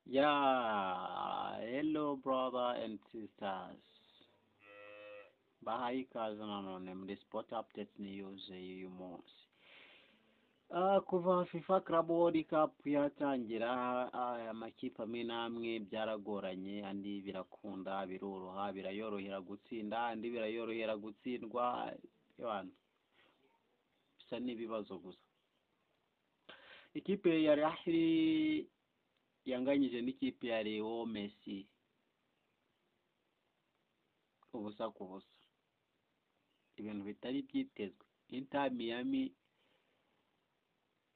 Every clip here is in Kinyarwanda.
Yeah, hello brother and sisters. Bahayi ikaze nanone muri Sport Update News y'uyu munsi. Kuva FIFA Club World Cup yatangira, amakipe amwe n'amwe byaragoranye, andi birakunda, biroroha, birayorohera gutsinda, andi birayorohera gutsindwa, abantu bisa n'ibibazo gusa. Ikipe ya Al Ahly yanganyije n'ikipe ya Leo Messi ubusa ku busa, ibintu bitari byitezwe. Inter Miami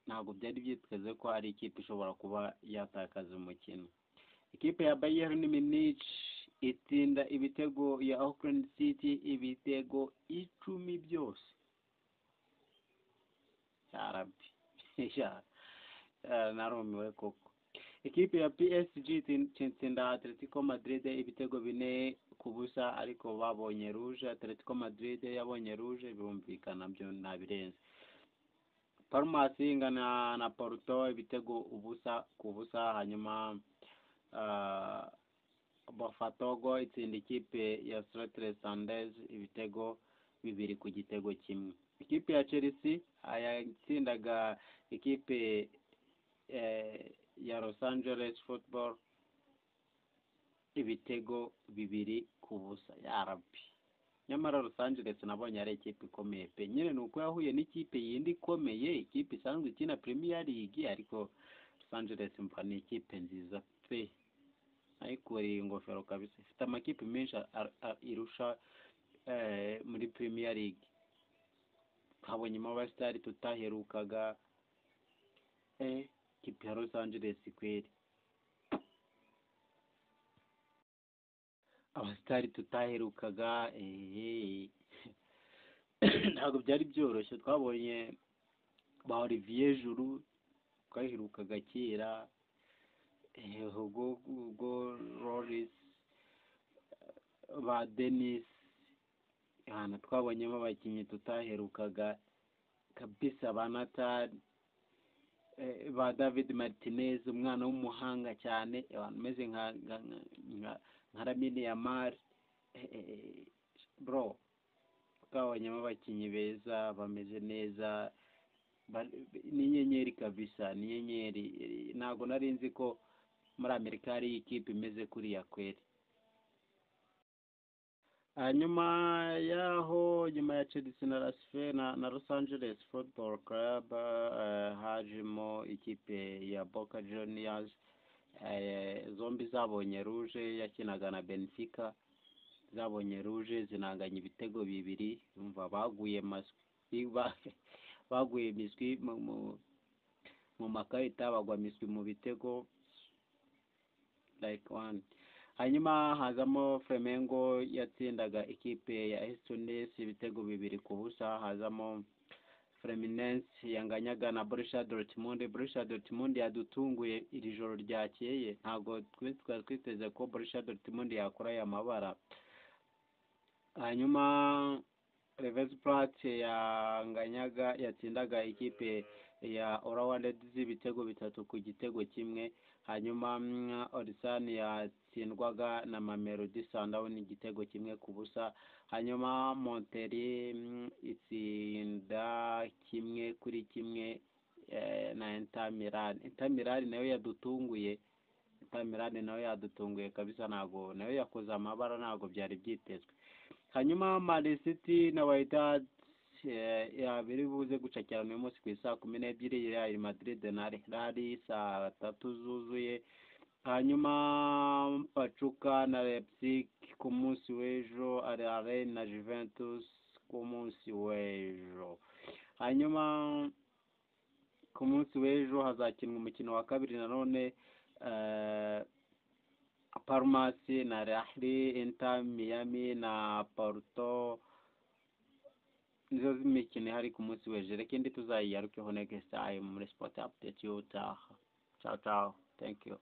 ntabwo byari byiteze ko ari ikipe ishobora kuba yatakaza umukino. Ikipe ya Bayern Munich itsinda ibitego ya Auckland City ibitego 10 byose. Yarabi narumiwe koko. Ikipe ya PSG itsinda Atletico Madrid ibitego 4-0, ariko babonye rouge. Atletico Madrid yabonye rouge, birumvikana byo nabirenze. Palmas ingana na Porto ibitego 0-0. Hanyuma Botafogo itsinda ikipe ya Stade Rennais ibitego 2-1. Ikipe ya Chelsea yatsindaga ikipe ya Los Angeles Football ibitego 2-0. Yarabi, nyamara Los Angeles nabonye ari ikipe ikomeye pe. Nyine nuko yahuye n'ikipe yindi ikomeye, ikipe isanzwe ikina Premier League, ariko Los Angeles mva ni ikipe nziza pe, ayikuriye ingofero kabisa. Ifite amakipe menshi irusha muri Premier League. Habonyemo abasitari tutaherukaga, ikipe ya Los Angeles kweri, abasitari tutaherukaga. Ntabwo byari byoroshye. Twabonye ba Olivier Giroud twaherukaga kera, Hugo Lloris, ba Denis. Hano twabonyemo abakinnyi tutaherukaga kabisa, ba Nathan, ba David Martinez, umwana w'umuhanga cyane, abantu meze nka Lamine Yamal. Bro, twabonyemo abakinnyi beza bameze neza, ni inyenyeri kabisa, ni inyenyeri. Ntabwo nari nzi ko muri Amerika hari ikipe imeze kuriya kweri. Nyuma ya Chelsea na Los Angeles Football Club, hajemo ikipe ya Boca Juniors. Zombi zabonye rouge, yakinaga na Benfica, zabonye rouge, zinanganya ibitego 2. Umva baguye miswi mu makarita, bagwa miswi mu bitego like one. Hanyuma hazamo Flamengo yatsindaga ikipe ya Estudiantes ibitego 2-0. Hazamo Fluminense yanganyaga na Borussia Dortmund. Borussia Dortmund yadutunguye iri joro ryakeye, ntabwo twiteze ko Borussia Dortmund yakora aya mabara. Hanyuma Leverkusen yatsindaga ikipe ya Urawa Reds ibitego 3-1. Hanyuma Orsani yatsindwaga na Mamelodi Sundowns igitego 1-0. Hanyuma Montpellier itsinda 1-1 na Inter Milan. Inter Milan nayo yadutunguye, kabisa, ntabwo nayo yakoze amabara, ntabwo byari byitezwe. Hanyuma Man City na Wydad biri buze gucakirana uyu munsi ku saa 12, Real Madrid na Al saa 3 zuzuye. Hanyuma Pachuca na Leipzig ku munsi w'ejo, Real na Juventus ku munsi w'ejo. Hanyuma ku munsi w'ejo hazakinwa umukino wa kabiri nanone, Palmas na Al Ahly, Inter Miami na Porto. Nizo z'imikino hari ku munsi w'ejo. Reka indi tuzayiyarukeho next time muri Sport Update y'utaha. Ciao ciao, thank you.